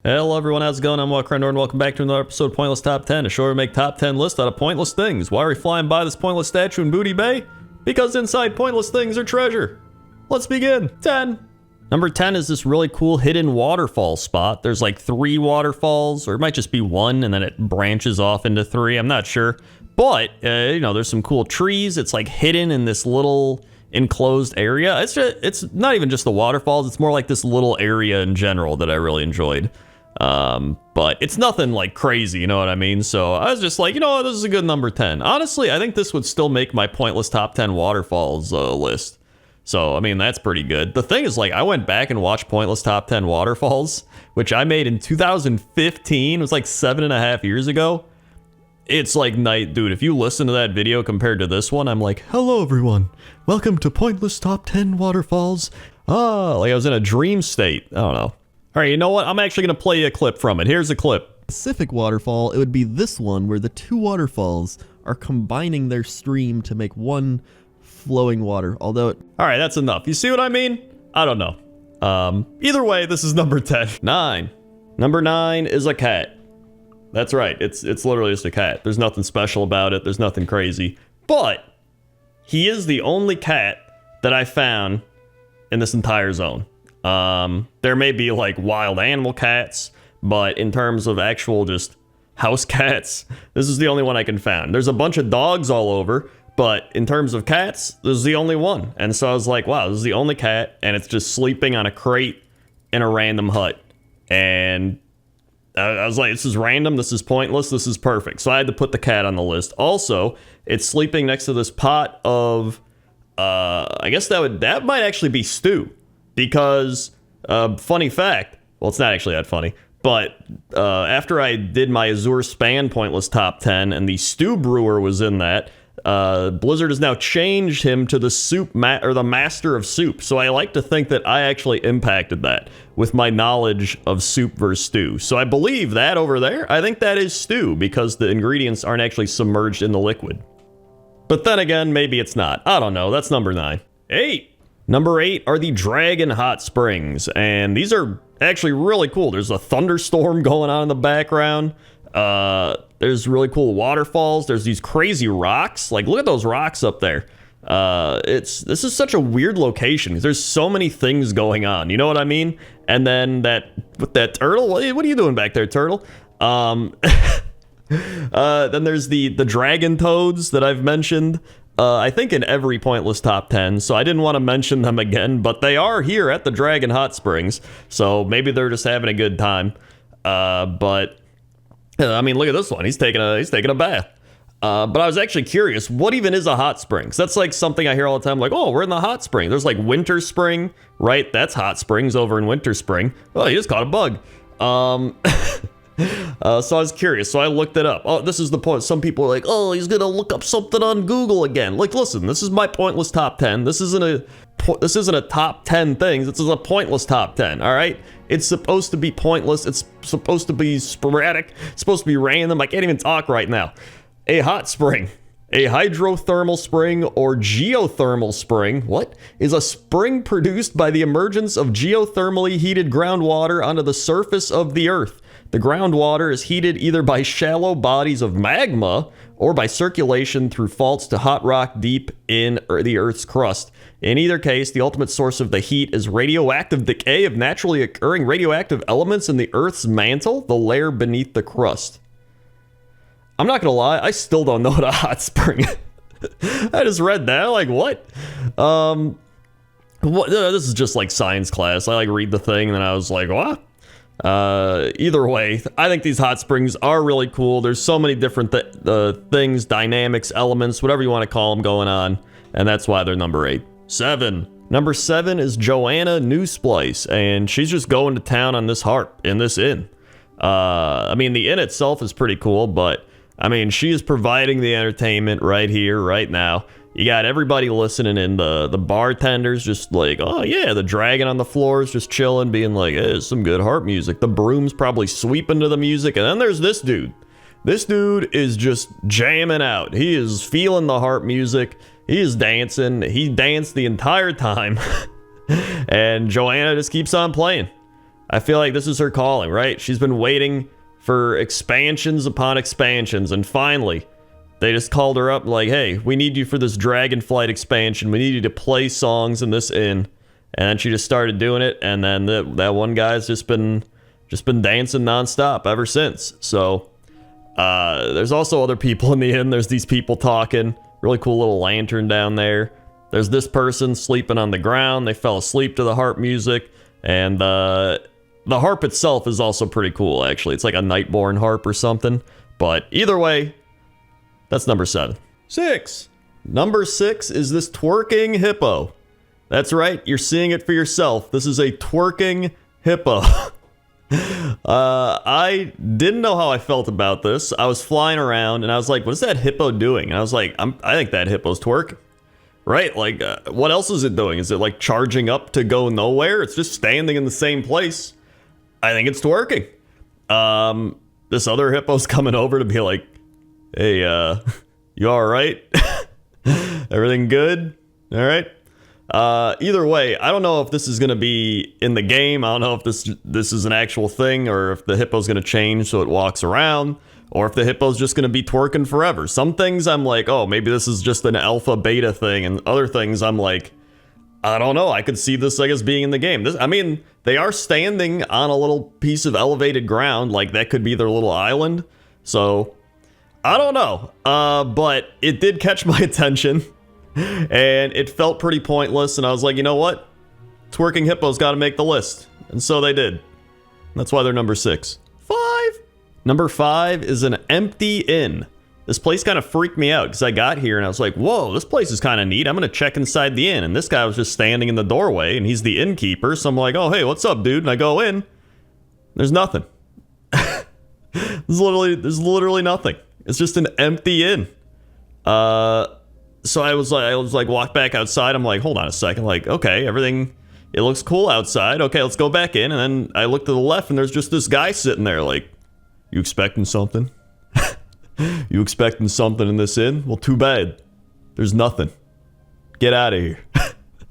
Hello everyone, how's it going? I'm Wowcrendor and welcome back to another episode of Pointless Top 10, a show where we make top 10 lists out of pointless things. Why are we flying by this pointless statue in Booty Bay? Because inside pointless things are treasure. Let's begin. 10. Number 10 is this really cool hidden waterfall spot. There's like 3 waterfalls, or it might just be 1 and then it branches off into 3, I'm not sure. But, there's some cool trees. It's like hidden in this little enclosed area. It's not even just the waterfalls, it's more like this little area in general that I really enjoyed. But it's nothing like crazy, you know what I mean? So I was just like, you know what, this is a good number 10. Honestly, I think this would still make my pointless top 10 waterfalls list. So, I mean, that's pretty good. The thing is, like, I went back and watched pointless top 10 waterfalls, which I made in 2015. It was like 7.5 years ago. It's like night, dude. If you listen to that video compared to this one, I'm like, hello everyone. Welcome to pointless top 10 waterfalls. Like I was in a dream state. I don't know. All right, you know what? I'm actually going to play you a clip from it. Here's a clip. Specific waterfall, it would be this one where the 2 waterfalls are combining their stream to make one flowing water. Although it... All right, that's enough. You see what I mean? I don't know. Either way, this is number 10. 9. Number 9 is a cat. That's right. It's literally just a cat. There's nothing special about it. There's nothing crazy. But he is the only cat that I found in this entire zone. There may be like wild animal cats, but in terms of actual just house cats, this is the only one I can find. There's a bunch of dogs all over, but in terms of cats, this is the only one. And so I was like, wow, this is the only cat, and it's just sleeping on a crate in a random hut. And I was like, this is random, this is pointless, this is perfect. So I had to put the cat on the list. Also, it's sleeping next to this pot of, I guess that might actually be stew. Because, funny fact, well, it's not actually that funny, but after I did my Azure Span Pointless Top 10 and the Stew Brewer was in that, Blizzard has now changed him to the the Master of Soup. So I like to think that I actually impacted that with my knowledge of soup versus stew. So I believe that over there, I think that is stew because the ingredients aren't actually submerged in the liquid. But then again, maybe it's not. I don't know. That's number 9. 8. Number 8 are the Dragon Hot Springs, and these are actually really cool. There's a thunderstorm going on in the background. There's really cool waterfalls. There's these crazy rocks. Like, look at those rocks up there. This is such a weird location because there's so many things going on. You know what I mean? And then with that turtle. What are you doing back there, turtle? Then there's the dragon toads that I've mentioned. I think in every pointless top 10, so I didn't want to mention them again, but they are here at the Dragon Hot Springs, so maybe they're just having a good time. But I mean, look at this one. He's taking a bath. But I was actually curious, what even is a hot spring? That's like something I hear all the time, like, oh, we're in the hot spring. There's like Winter Spring, right? That's hot springs over in Winter Spring. Oh, he just caught a bug. So I was curious, so I looked it up. Oh, this is the point. Some people are like, oh, he's gonna look up something on Google again. Like, listen, this is my pointless top 10. This isn't a top 10 things. This is a pointless top 10, all right? It's supposed to be pointless. It's supposed to be sporadic. It's supposed to be random. I can't even talk right now. A hot spring. A hydrothermal spring or geothermal spring, is a spring produced by the emergence of geothermally heated groundwater onto the surface of the Earth. The groundwater is heated either by shallow bodies of magma or by circulation through faults to hot rock deep in the Earth's crust. In either case, the ultimate source of the heat is radioactive decay of naturally occurring radioactive elements in the Earth's mantle, the layer beneath the crust. I'm not gonna lie, I still don't know what a hot spring is. I just read that, like, what? This is just like science class. I like read the thing and then I was like, what? Either way, I think these hot springs are really cool. There's so many different things, dynamics, elements, whatever you want to call them going on, and that's why they're number 8. 7. Number 7 is Joanna Newsplice, and she's just going to town on this harp in this inn. I mean, the inn itself is pretty cool, but I mean, she is providing the entertainment right here, right now. You got everybody listening in, the bartenders just like, oh yeah, the dragon on the floor is just chilling, being like, hey, it's some good harp music. The broom's probably sweeping to the music, and then there's this dude. This dude is just jamming out. He is feeling the harp music. He is dancing. He danced the entire time. And Joanna just keeps on playing. I feel like this is her calling, right? She's been waiting for expansions upon expansions, and finally, they just called her up like, hey, we need you for this Dragonflight expansion. We need you to play songs in this inn. And then she just started doing it, and then that one guy's just been dancing nonstop ever since. So there's also other people in the inn. There's these people talking. Really cool little lantern down there. There's this person sleeping on the ground. They fell asleep to the harp music, and the harp itself is also pretty cool, actually. It's like a Nightborn harp or something. But either way, that's number 7. 6. Number 6 is this twerking hippo. That's right, you're seeing it for yourself. This is a twerking hippo. I didn't know how I felt about this. I was flying around, and I was like, what is that hippo doing? And I was like, I think that hippo's twerking. Right? Like, what else is it doing? Is it, like, charging up to go nowhere? It's just standing in the same place. I think it's twerking. This other hippo's coming over to be like, hey, you all right? Everything good? All right. Either way, I don't know if this is going to be in the game. I don't know if this is an actual thing, or if the hippo's going to change so it walks around, or if the hippo's just going to be twerking forever. Some things I'm like, oh, maybe this is just an alpha beta thing, and other things I'm like, I don't know. I could see this, I guess, being in the game. I mean, they are standing on a little piece of elevated ground, like that could be their little island. So I don't know, but it did catch my attention, and it felt pretty pointless, and I was like, you know what? Twerking Hippo's got to make the list, and so they did. That's why they're number 6. 5. Number 5 is an empty inn. This place kind of freaked me out, because I got here, and I was like, whoa, this place is kind of neat. I'm going to check inside the inn, and this guy was just standing in the doorway, and he's the innkeeper, so I'm like, oh, hey, what's up, dude? And I go in. There's nothing. There's literally nothing. It's just an empty inn. So I was like, walk back outside. I'm like, hold on a second. Like, okay, everything, it looks cool outside. Okay, let's go back in. And then I look to the left, and there's just this guy sitting there. Like, you expecting something? You expecting something in this inn? Well, too bad. There's nothing. Get out of here.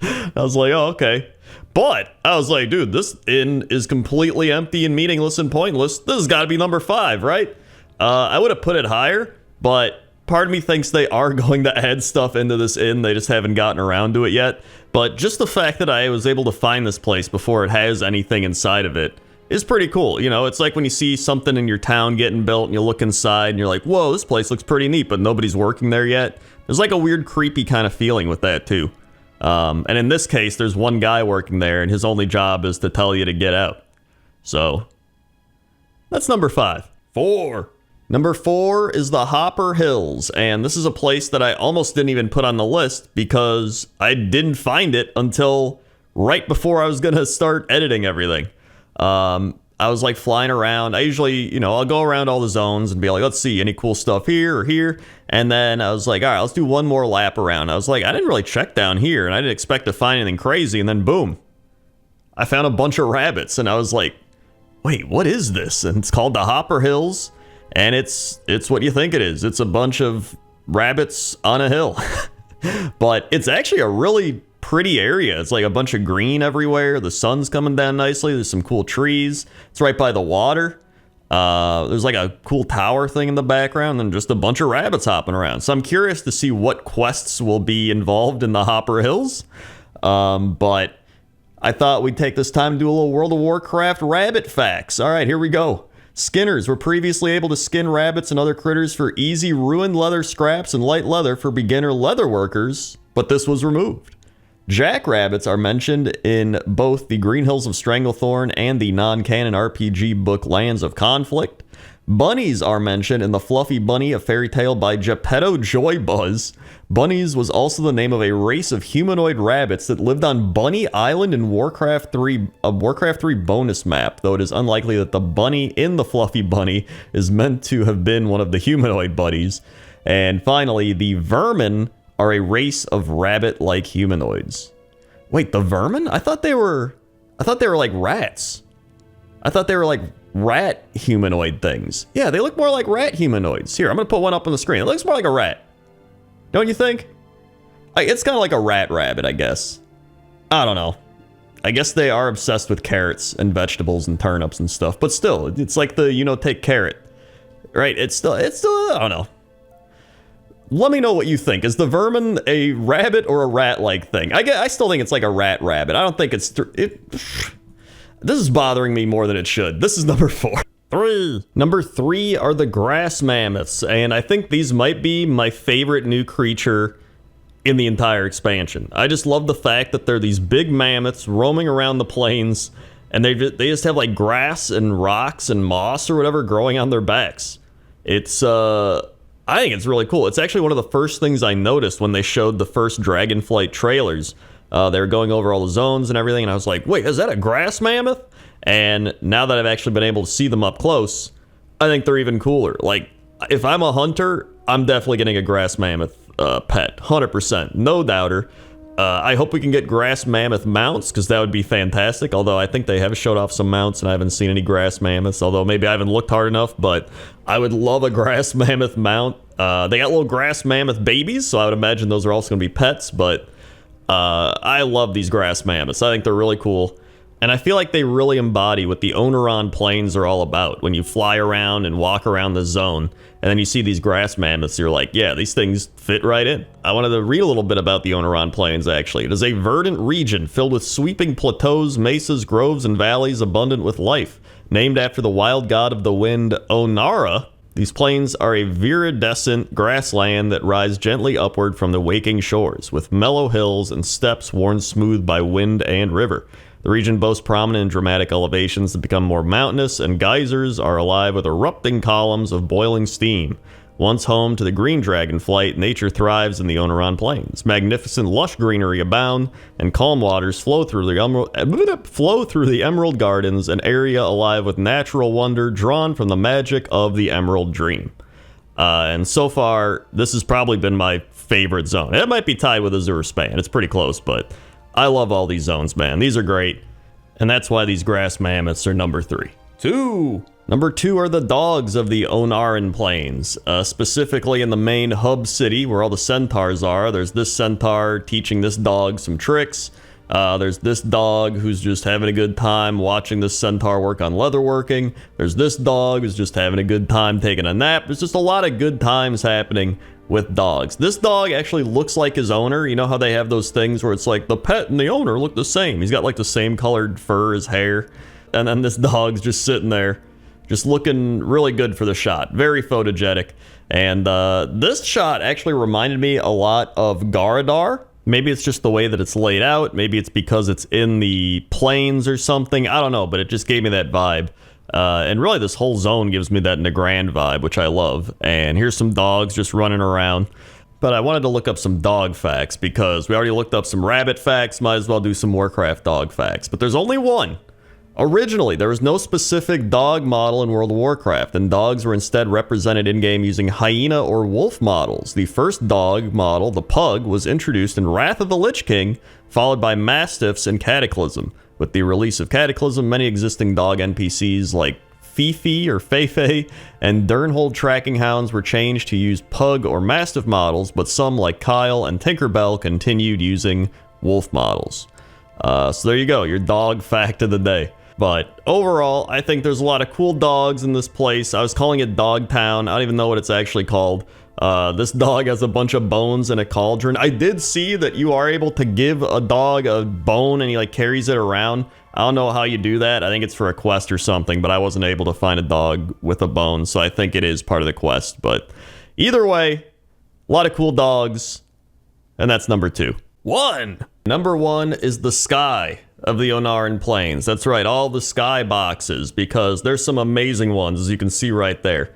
I was like, oh, okay. But I was like, dude, this inn is completely empty and meaningless and pointless. This has got to be number 5, right? I would have put it higher, but part of me thinks they are going to add stuff into this inn. They just haven't gotten around to it yet. But just the fact that I was able to find this place before it has anything inside of it is pretty cool. You know, it's like when you see something in your town getting built and you look inside and you're like, whoa, this place looks pretty neat, but nobody's working there yet. There's like a weird, creepy kind of feeling with that too. And in this case, there's one guy working there, and his only job is to tell you to get out. So that's number 5. 4. Number 4 is the Hopper Hills, and this is a place that I almost didn't even put on the list because I didn't find it until right before I was going to start editing everything. I was like flying around. I usually, you know, I'll go around all the zones and be like, let's see, any cool stuff here or here. And then I was like, all right, let's do one more lap around. I was like, I didn't really check down here, and I didn't expect to find anything crazy. And then boom, I found a bunch of rabbits, and I was like, wait, what is this? And it's called the Hopper Hills. And it's what you think it is. It's a bunch of rabbits on a hill. But it's actually a really pretty area. It's like a bunch of green everywhere. The sun's coming down nicely. There's some cool trees. It's right by the water. There's like a cool tower thing in the background and just a bunch of rabbits hopping around. So I'm curious to see what quests will be involved in the Hopper Hills. But I thought we'd take this time to do a little World of Warcraft rabbit facts. All right, here we go. Skinners were previously able to skin rabbits and other critters for easy ruined leather scraps and light leather for beginner leather workers, but this was removed. Jackrabbits are mentioned in both the Green Hills of Stranglethorn and the non-canon RPG book Lands of Conflict. Bunnies are mentioned in the Fluffy Bunny, a fairy tale by Geppetto Joybuzz. Bunnies was also the name of a race of humanoid rabbits that lived on Bunny Island in Warcraft 3, a Warcraft 3 bonus map, though it is unlikely that the bunny in the Fluffy Bunny is meant to have been one of the humanoid buddies. And finally, the vermin are a race of rabbit-like humanoids. Wait, the vermin? I thought they were like rats. I thought they were like rat humanoid things. Yeah, they look more like rat humanoids. Here, I'm gonna put one up on the screen. It looks more like a rat. Don't you think? It's kind of like a rat rabbit, I guess. I don't know. I guess they are obsessed with carrots and vegetables and turnips and stuff, but still, it's like the, you know, take carrot, right? It's still, I don't know. Let me know what you think. Is the vermin a rabbit or a rat-like thing? I still think it's like a rat-rabbit. I don't think it's... This is bothering me more than it should. This is number 4. 3. Number 3 are the grass mammoths, and I think these might be my favorite new creature in the entire expansion. I just love the fact that they're these big mammoths roaming around the plains, and they just have like grass and rocks and moss or whatever growing on their backs. It's... I think it's really cool. It's actually one of the first things I noticed when they showed the first Dragonflight trailers. They were going over all the zones and everything, and I was like, wait, is that a grass mammoth? And now that I've actually been able to see them up close, I think they're even cooler. Like, if I'm a hunter, I'm definitely getting a grass mammoth pet. 100%. No doubter. I hope we can get grass mammoth mounts, because that would be fantastic. Although I think they have showed off some mounts, and I haven't seen any grass mammoths. Although maybe I haven't looked hard enough, but I would love a grass mammoth mount. They got little grass mammoth babies, so I would imagine those are also going to be pets. But I love these grass mammoths. I think they're really cool. And I feel like they really embody what the Ohn'ahran plains are all about. When you fly around and walk around the zone, and then you see these grass mammoths, you're like, yeah, these things fit right in. I wanted to read a little bit about the Ohn'ahran plains, actually. It is a verdant region filled with sweeping plateaus, mesas, groves, and valleys abundant with life. Named after the wild god of the wind, Ohn'ahran, these plains are a viridescent grassland that rise gently upward from the waking shores, with mellow hills and steppes worn smooth by wind and river. The region boasts prominent and dramatic elevations that become more mountainous, and geysers are alive with erupting columns of boiling steam. Once home to the green dragonflight, nature thrives in the Ohn'ahran plains. Magnificent lush greenery abound, and calm waters flow through the emerald gardens, an area alive with natural wonder drawn from the magic of the Emerald Dream. And so far, this has probably been my favorite zone. It might be tied with Azure Span. It's pretty close, but I love all these zones, man. These are great. And that's why these grass mammoths are number 3. 2. Number 2 are the dogs of the Ohn'ahran plains. Specifically in the main hub city where all the centaurs are. There's this centaur teaching this dog some tricks. There's this dog who's just having a good time watching this centaur work on leatherworking. There's this dog who's just having a good time taking a nap. There's just a lot of good times happening with dogs. This dog actually looks like his owner. You know how they have those things where it's like the pet and the owner look the same. He's got like the same colored fur as hair. And then this dog's just sitting there, just looking really good for the shot. Very photogenic. And this shot actually reminded me a lot of Garadar. Maybe it's just the way that it's laid out. Maybe it's because it's in the plains or something. I don't know, but it just gave me that vibe. And really, this whole zone gives me that Nagrand vibe, which I love. And here's some dogs just running around. But I wanted to look up some dog facts, because we already looked up some rabbit facts. Might as well do some Warcraft dog facts. But there's only one. Originally, there was no specific dog model in World of Warcraft, and dogs were instead represented in-game using hyena or wolf models. The first dog model, the pug, was introduced in Wrath of the Lich King, followed by mastiffs in Cataclysm. With the release of Cataclysm, many existing dog NPCs like Fifi or Feifei and Durnhold tracking hounds were changed to use pug or mastiff models, but some like Kyle and Tinkerbell continued using wolf models. So there you go, your dog fact of the day. But overall, I think there's a lot of cool dogs in this place. I was calling it Dog Town. I don't even know what it's actually called. This dog has a bunch of bones in a cauldron. I did see that you are able to give a dog a bone and he like carries it around. I don't know how you do that. I think it's for a quest or something, but I wasn't able to find a dog with a bone, so I think it is part of the quest. But either way, a lot of cool dogs, and that's number 2. 1. Number 1 is the sky of the Ohn'ahran plains. That's right, all the sky boxes, because there's some amazing ones, as you can see right there.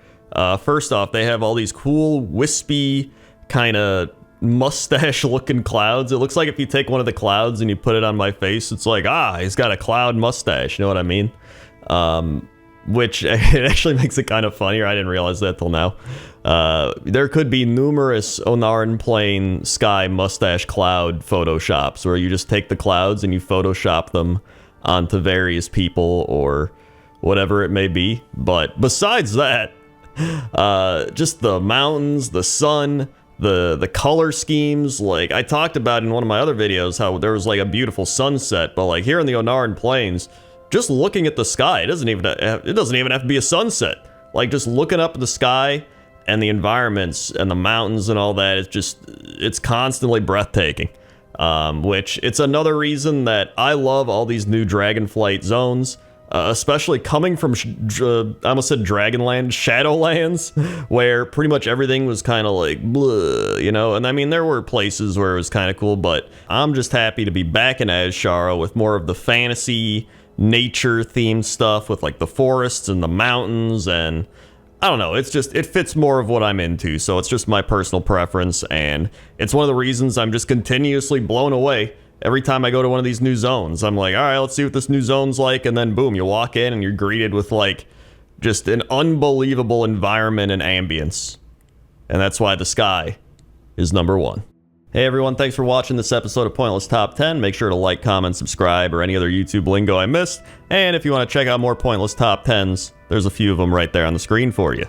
First off, they have all these cool, wispy, kind of mustache-looking clouds. It looks like if you take one of the clouds and you put it on my face, it's like, he's got a cloud mustache, you know what I mean? Which, it actually makes it kind of funnier. I didn't realize that till now. There could be numerous Ohn'ahran plain sky mustache cloud photoshops, where you just take the clouds and you photoshop them onto various people or whatever it may be. But besides that, just the mountains, the sun, the color schemes. Like I talked about in one of my other videos how there was like a beautiful sunset, but like here in the Ohn'ahran Plains, just looking at the sky, it doesn't even have to be a sunset. Like just looking up at the sky and the environments and the mountains and all that, it's constantly breathtaking. Which it's another reason that I love all these new Dragonflight zones, especially coming from, I almost said Dragonland, Shadowlands, where pretty much everything was kind of like, bleh, you know? And I mean, there were places where it was kind of cool, but I'm just happy to be back in Azure with more of the fantasy, nature-themed stuff with like the forests and the mountains, and I don't know, it's just, it fits more of what I'm into, so it's just my personal preference, and it's one of the reasons I'm just continuously blown away every time I go to one of these new zones. I'm like, all right, let's see what this new zone's like, and then boom, you walk in and you're greeted with like just an unbelievable environment and ambience. And that's why the sky is number one. Hey everyone, thanks for watching this episode of Pointless Top 10. Make sure to like, comment, subscribe, or any other YouTube lingo I missed. And if you want to check out more Pointless Top 10s, there's a few of them right there on the screen for you.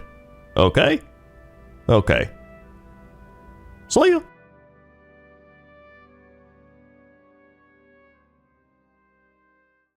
Okay? Okay. See ya.